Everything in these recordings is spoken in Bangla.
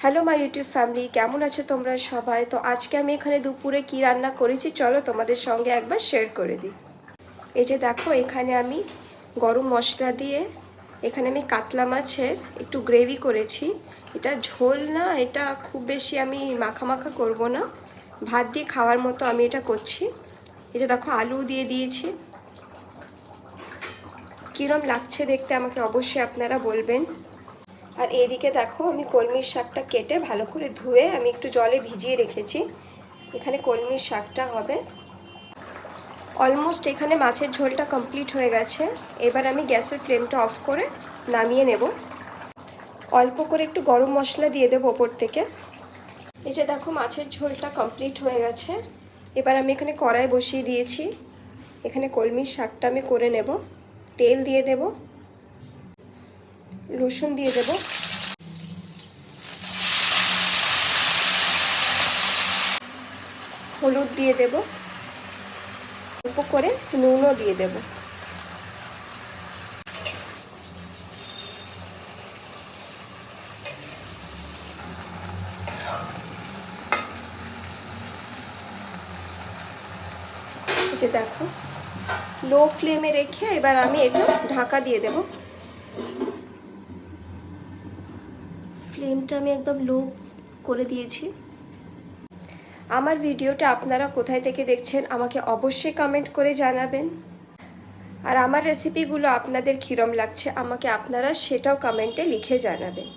হ্যালো মাই ইউটিউব ফ্যামিলি, কেমন আছো তোমরা সবাই? তো আজকে আমি এখানে দুপুরে কি রান্না করেছি চলো তোমাদের সঙ্গে একবার শেয়ার করে দিই। এই যে দেখো, এখানে আমি গরম মশলা দিয়ে এখানে আমি কাতলা মাছের একটু গ্রেভি করেছি। এটা ঝোল না, এটা খুব বেশি আমি মাখা মাখা করব না, ভাত দিয়ে খাওয়ার মতো আমি এটা করছি। এই যে দেখো, আলু দিয়ে দিয়েছি। কীরম লাগছে দেখতে আমাকে অবশ্যই আপনারা বলবেন। আর এইদিকে দেখো, আমি কলমির শাকটা কেটে ভালো করে ধুয়ে আমি একটু জলে ভিজিয়ে রেখেছি। এখানে কলমির শাকটা হবে। অলমোস্ট এখানে মাছের ঝোলটা কমপ্লিট হয়ে গেছে। এবার আমি গ্যাসের ফ্লেমটা অফ করে নামিয়ে নেব। অল্প করে একটু গরম মশলা দিয়ে দেবো ওপর থেকে। এই যে দেখো, মাছের ঝোলটা কমপ্লিট হয়ে গেছে। এবার আমি এখানে কড়াই বসিয়ে দিয়েছি। এখানে কলমির শাকটা আমি করে নেব। তেল দিয়ে দেব, রসুন দিয়ে দেব, হলুদ দিয়ে দেব, অল্প করে নুনও দিয়ে দেব। যে দেখো, লো ফ্লেমে রেখে এবার আমি এটা ঢাকা দিয়ে দেব। ফ্লেমটা আমি একদম লো করে দিয়েছি। আমার ভিডিওটা আপনারা কোথায় থেকে দেখছেন আমাকে অবশ্যই কমেন্ট করে জানাবেন। আর আমার রেসিপিগুলো আপনাদের কীরম লাগছে আমাকে আপনারা সেটাও কমেন্টে লিখে জানাবেন।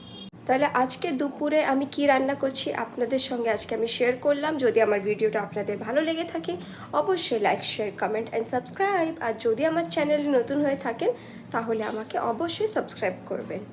তাহলে আজকে দুপুরে আমি কি রান্না করছি আপনাদের সঙ্গে আজকে আমি শেয়ার করলাম। যদি আমার ভিডিওটা আপনাদের ভালো লেগে থাকে অবশ্যই like, share, comment and subscribe. আর যদি আমার চ্যানেলে নতুন হয়ে থাকেন তাহলে আমাকে অবশ্যই সাবস্ক্রাইব করবেন।